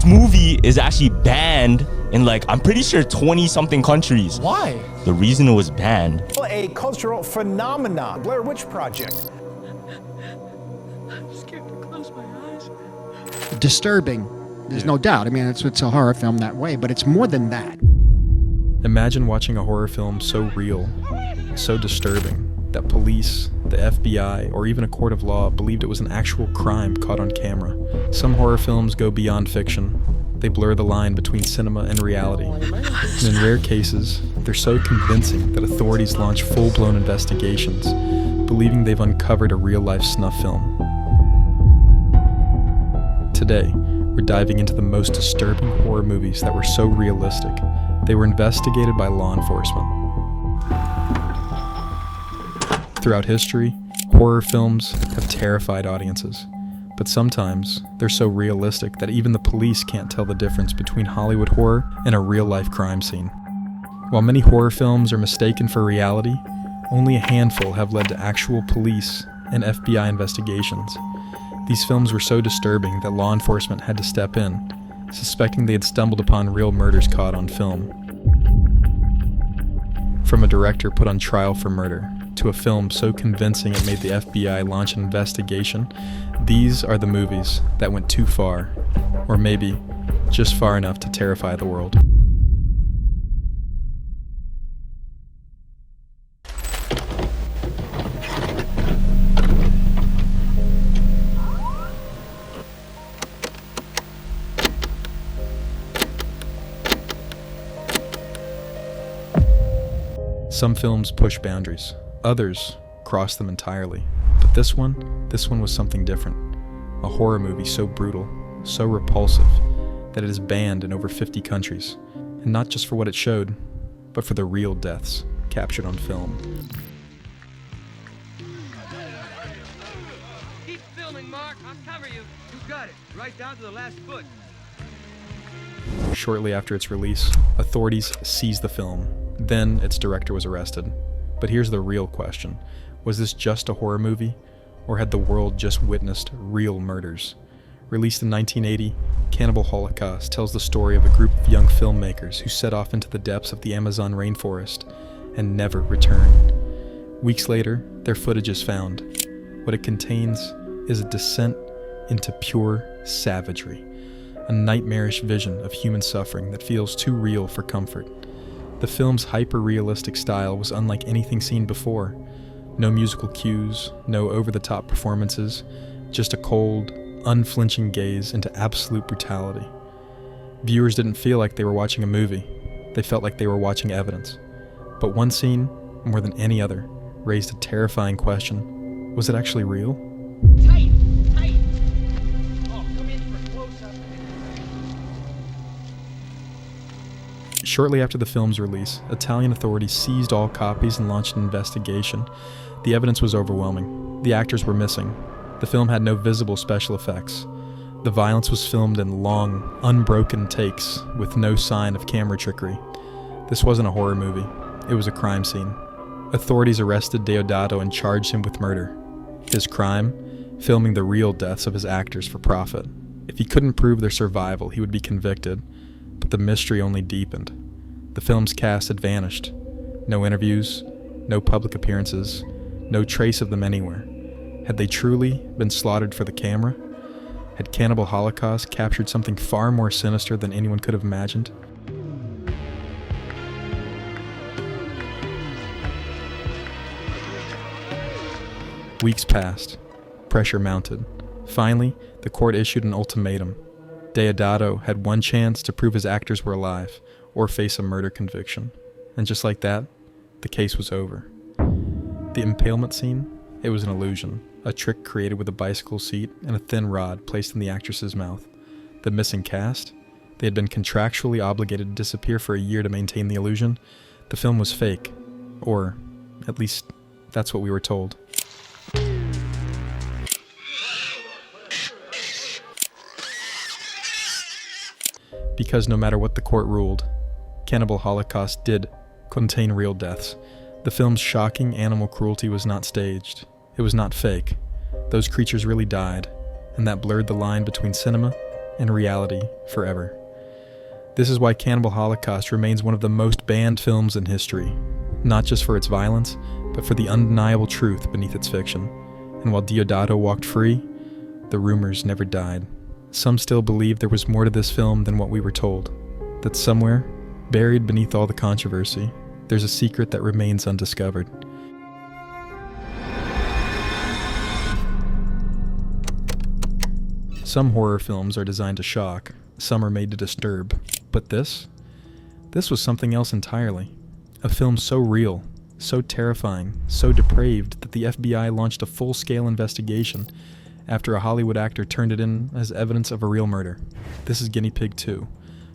movie is actually banned in like, I'm pretty sure 20 something countries. Why? The reason it was banned. A cultural phenomenon. Blair Witch Project. I'm scared to close my eyes. Disturbing. There's no doubt. I mean, it's a horror film that way, but it's more than that. Imagine watching a horror film so real, so disturbing, that police, the FBI, or even a court of law believed it was an actual crime caught on camera. Some horror films go beyond fiction. They blur the line between cinema and reality. And in rare cases, they're so convincing that authorities launch full-blown investigations, believing they've uncovered a real-life snuff film. Today, we're diving into the most disturbing horror movies that were so realistic, they were investigated by law enforcement. Throughout history, horror films have terrified audiences, but sometimes they're so realistic that even the police can't tell the difference between Hollywood horror and a real-life crime scene. While many horror films are mistaken for reality, only a handful have led to actual police and FBI investigations. These films were so disturbing that law enforcement had to step in, suspecting they had stumbled upon real murders caught on film. From a director put on trial for murder, to a film so convincing it made the FBI launch an investigation, these are the movies that went too far, or maybe just far enough to terrify the world. Some films push boundaries, others cross them entirely. But this one was something different. A horror movie so brutal, so repulsive, that it is banned in over 50 countries. And not just for what it showed, but for the real deaths captured on film. Keep filming, Mark. I'll cover you. You got it. Right down to the last foot. Shortly after its release, authorities seized the film. Then its director was arrested. But here's the real question. Was this just a horror movie? Or had the world just witnessed real murders? Released in 1980, Cannibal Holocaust tells the story of a group of young filmmakers who set off into the depths of the Amazon rainforest and never returned. Weeks later, their footage is found. What it contains is a descent into pure savagery, a nightmarish vision of human suffering that feels too real for comfort. The film's hyper-realistic style was unlike anything seen before. No musical cues, no over-the-top performances, just a cold, unflinching gaze into absolute brutality. Viewers didn't feel like they were watching a movie. They felt like they were watching evidence. But one scene, more than any other, raised a terrifying question. Was it actually real? Tight! Tight! Oh, come in for a close-up. Shortly after the film's release, Italian authorities seized all copies and launched an investigation. The evidence was overwhelming. The actors were missing. The film had no visible special effects. The violence was filmed in long, unbroken takes with no sign of camera trickery. This wasn't a horror movie. It was a crime scene. Authorities arrested Deodato and charged him with murder. His crime? Filming the real deaths of his actors for profit. If he couldn't prove their survival, he would be convicted. But the mystery only deepened. The film's cast had vanished. No interviews, no public appearances, no trace of them anywhere. Had they truly been slaughtered for the camera? Had Cannibal Holocaust captured something far more sinister than anyone could have imagined? Weeks passed. Pressure mounted. Finally, the court issued an ultimatum. Deodato had one chance to prove his actors were alive, or face a murder conviction. And just like that, the case was over. The impalement scene? It was an illusion, a trick created with a bicycle seat and a thin rod placed in the actress's mouth. The missing cast? They had been contractually obligated to disappear for a year to maintain the illusion. The film was fake. Or, at least, that's what we were told. Because no matter what the court ruled, Cannibal Holocaust did contain real deaths. The film's shocking animal cruelty was not staged. It was not fake. Those creatures really died, and that blurred the line between cinema and reality forever. This is why Cannibal Holocaust remains one of the most banned films in history, not just for its violence, but for the undeniable truth beneath its fiction. And while Deodato walked free, the rumors never died. Some still believe there was more to this film than what we were told, that somewhere, buried beneath all the controversy, there's a secret that remains undiscovered. Some horror films are designed to shock, some are made to disturb, but this was something else entirely. A film so real, so terrifying, so depraved that the FBI launched a full-scale investigation after a Hollywood actor turned it in as evidence of a real murder. This is Guinea Pig 2,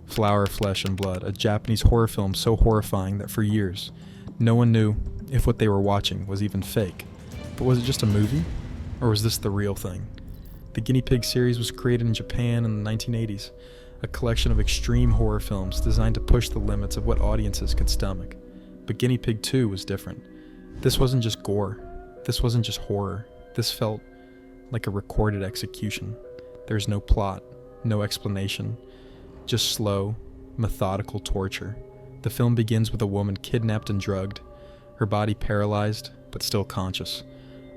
Flower, Flesh, and Blood, a Japanese horror film so horrifying that for years, no one knew if what they were watching was even fake. But was it just a movie? Or was this the real thing? The Guinea Pig series was created in Japan in the 1980s, a collection of extreme horror films designed to push the limits of what audiences could stomach. But Guinea Pig 2 was different. This wasn't just gore. This wasn't just horror. This felt like a recorded execution. There's no plot, no explanation, just slow, methodical torture. The film begins with a woman kidnapped and drugged, her body paralyzed, but still conscious.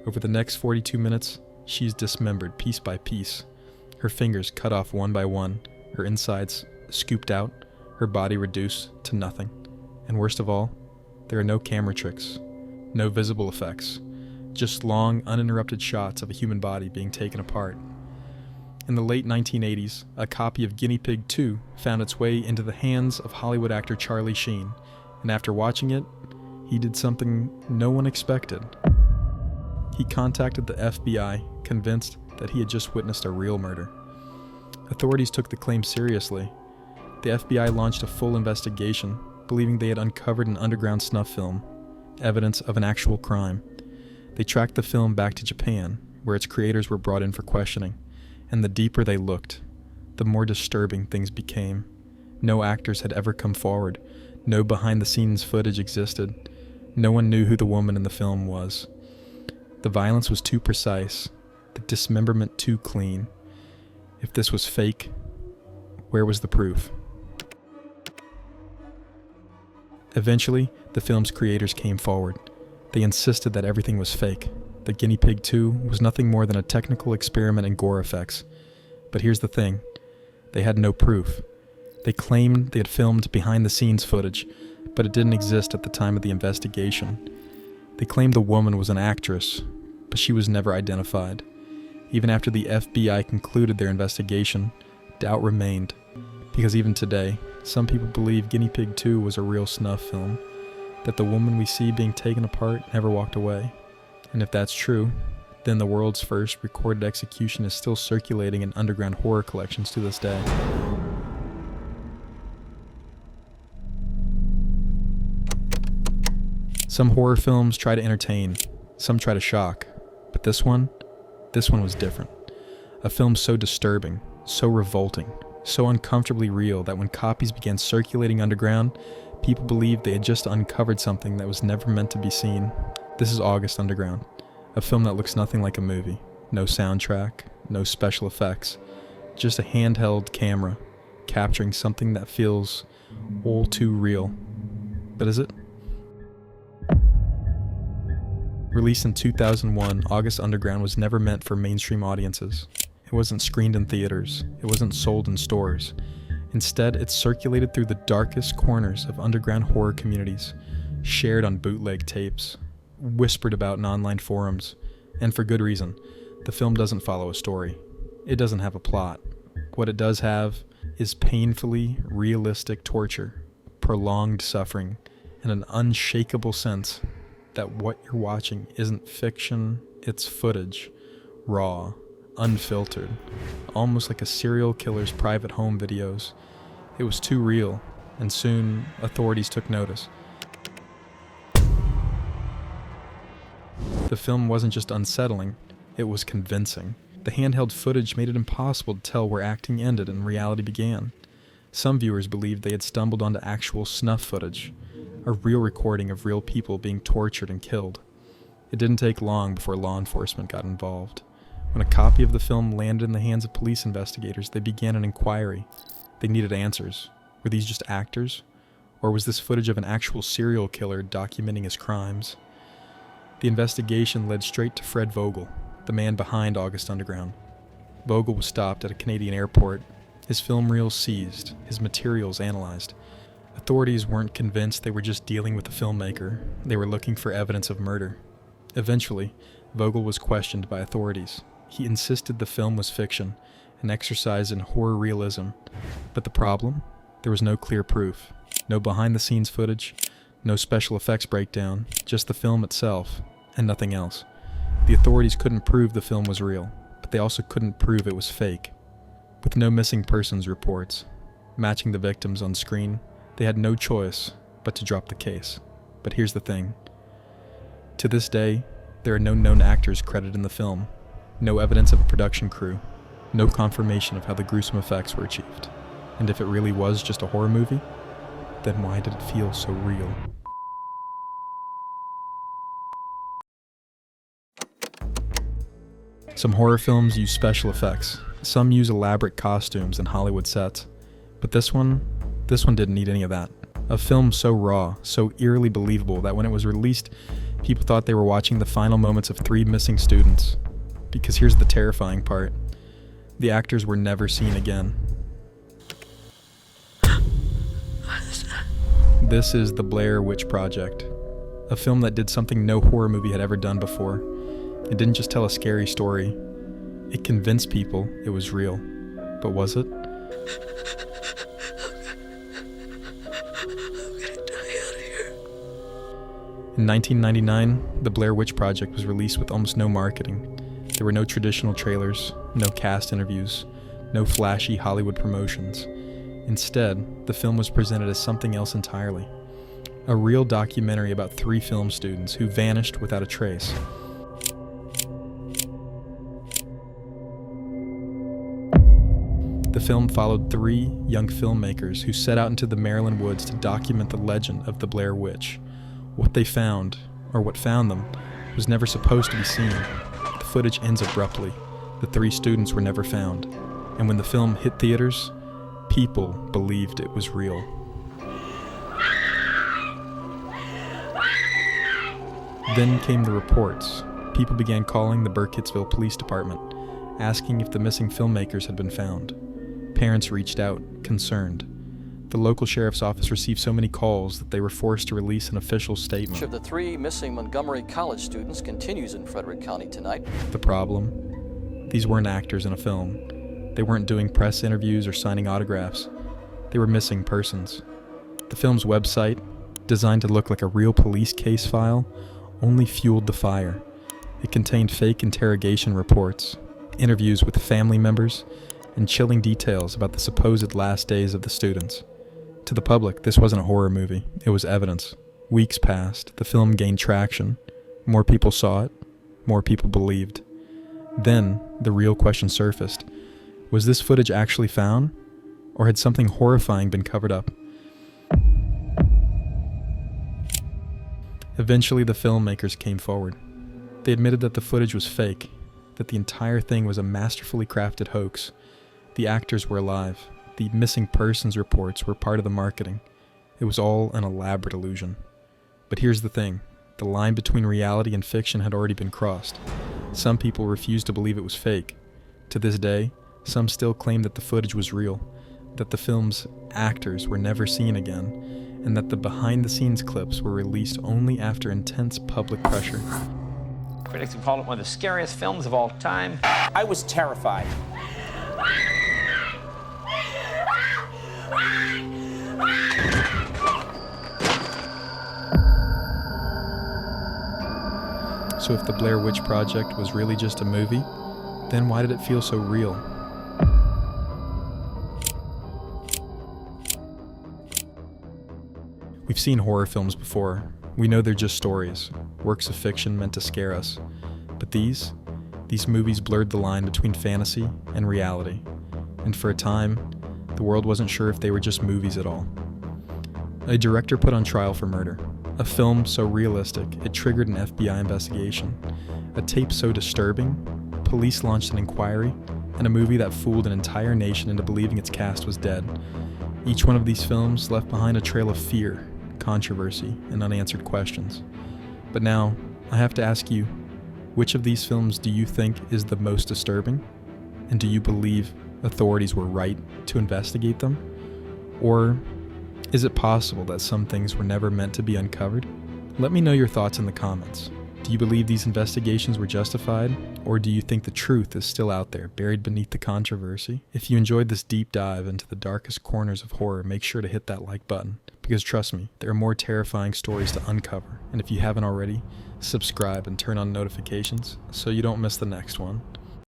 Over the next 42 minutes, she's dismembered piece by piece, her fingers cut off one by one, her insides scooped out, her body reduced to nothing. And worst of all, there are no camera tricks, no visible effects, just long, uninterrupted shots of a human body being taken apart. In the late 1980s, a copy of Guinea Pig 2 found its way into the hands of Hollywood actor Charlie Sheen, and after watching it, he did something no one expected. He contacted the FBI, convinced that he had just witnessed a real murder. Authorities took the claim seriously. The FBI launched a full investigation, believing they had uncovered an underground snuff film, evidence of an actual crime. They tracked the film back to Japan, where its creators were brought in for questioning, and the deeper they looked, the more disturbing things became. No actors had ever come forward, no behind-the-scenes footage existed, no one knew who the woman in the film was. The violence was too precise, the dismemberment too clean. If this was fake, where was the proof? Eventually, the film's creators came forward. They insisted that everything was fake, that Guinea Pig 2 was nothing more than a technical experiment in gore effects. But here's the thing, they had no proof. They claimed they had filmed behind-the-scenes footage, but it didn't exist at the time of the investigation. They claimed the woman was an actress, but she was never identified. Even after the FBI concluded their investigation, doubt remained, because even today, some people believe Guinea Pig 2 was a real snuff film, that the woman we see being taken apart never walked away. And if that's true, then the world's first recorded execution is still circulating in underground horror collections to this day. Some horror films try to entertain, some try to shock, but this one was different. A film so disturbing, so revolting, so uncomfortably real that when copies began circulating underground, people believed they had just uncovered something that was never meant to be seen. This is August Underground, a film that looks nothing like a movie. No soundtrack, no special effects, just a handheld camera capturing something that feels all too real. But is it? Released in 2001, August Underground was never meant for mainstream audiences. It wasn't screened in theaters. It wasn't sold in stores. Instead, it circulated through the darkest corners of underground horror communities, shared on bootleg tapes, whispered about in online forums, and for good reason. The film doesn't follow a story. It doesn't have a plot. What it does have is painfully realistic torture, prolonged suffering, and an unshakable sense that what you're watching isn't fiction, it's footage, raw, unfiltered, almost like a serial killer's private home videos. It was too real, and soon authorities took notice. The film wasn't just unsettling, it was convincing. The handheld footage made it impossible to tell where acting ended and reality began. Some viewers believed they had stumbled onto actual snuff footage, a real recording of real people being tortured and killed. It didn't take long before law enforcement got involved. When a copy of the film landed in the hands of police investigators, they began an inquiry. They needed answers. Were these just actors? Or was this footage of an actual serial killer documenting his crimes? The investigation led straight to Fred Vogel, the man behind August Underground. Vogel was stopped at a Canadian airport, his film reels seized, his materials analyzed. Authorities weren't convinced they were just dealing with a filmmaker. They were looking for evidence of murder. Eventually, Vogel was questioned by authorities. He insisted the film was fiction, an exercise in horror realism. But the problem? There was no clear proof. No behind-the-scenes footage, no special effects breakdown, just the film itself, and nothing else. The authorities couldn't prove the film was real, but they also couldn't prove it was fake. With no missing persons reports matching the victims on screen, they had no choice but to drop the case. But here's the thing. To this day, there are no known actors credited in the film, no evidence of a production crew, no confirmation of how the gruesome effects were achieved. And if it really was just a horror movie, then why did it feel so real? Some horror films use special effects. Some use elaborate costumes and Hollywood sets. But this one didn't need any of that. A film so raw, so eerily believable that when it was released, people thought they were watching the final moments of 3 missing students. Because here's the terrifying part. The actors were never seen again. This is The Blair Witch Project, a film that did something no horror movie had ever done before. It didn't just tell a scary story. It convinced people it was real. But was it? In 1999, The Blair Witch Project was released with almost no marketing. There were no traditional trailers, no cast interviews, no flashy Hollywood promotions. Instead, the film was presented as something else entirely. A real documentary about 3 film students who vanished without a trace. The film followed 3 young filmmakers who set out into the Maryland woods to document the legend of the Blair Witch. What they found, or what found them, was never supposed to be seen. The footage ends abruptly. The 3 students were never found. And when the film hit theaters, people believed it was real. Then came the reports. People began calling the Burkittsville Police Department, asking if the missing filmmakers had been found. Parents reached out, concerned. The local sheriff's office received so many calls that they were forced to release an official statement. Search of the 3 missing Montgomery College students continues in Frederick County tonight. The problem? These weren't actors in a film. They weren't doing press interviews or signing autographs. They were missing persons. The film's website, designed to look like a real police case file, only fueled the fire. It contained fake interrogation reports, interviews with family members, and chilling details about the supposed last days of the students. To the public, this wasn't a horror movie. It was evidence. Weeks passed. The film gained traction. More people saw it. More people believed. Then, the real question surfaced. Was this footage actually found? Or had something horrifying been covered up? Eventually, the filmmakers came forward. They admitted that the footage was fake, that the entire thing was a masterfully crafted hoax. The actors were alive. The missing persons reports were part of the marketing. It was all an elaborate illusion. But here's the thing. The line between reality and fiction had already been crossed. Some people refused to believe it was fake. To this day, some still claim that the footage was real, that the film's actors were never seen again, and that the behind-the-scenes clips were released only after intense public pressure. Critics have called it one of the scariest films of all time. I was terrified. So if the Blair Witch Project was really just a movie, then why did it feel so real? We've seen horror films before. We know they're just stories, works of fiction meant to scare us. But these movies blurred the line between fantasy and reality. And for a time, the world wasn't sure if they were just movies at all. A director put on trial for murder. A film so realistic, it triggered an FBI investigation. A tape so disturbing, police launched an inquiry, and a movie that fooled an entire nation into believing its cast was dead. Each one of these films left behind a trail of fear, controversy, and unanswered questions. But now, I have to ask you, which of these films do you think is the most disturbing? And do you believe authorities were right to investigate them? Or is it possible that some things were never meant to be uncovered? Let me know your thoughts in the comments. Do you believe these investigations were justified? Or do you think the truth is still out there, buried beneath the controversy? If you enjoyed this deep dive into the darkest corners of horror, make sure to hit that like button. Because trust me, there are more terrifying stories to uncover. And if you haven't already, subscribe and turn on notifications so you don't miss the next one.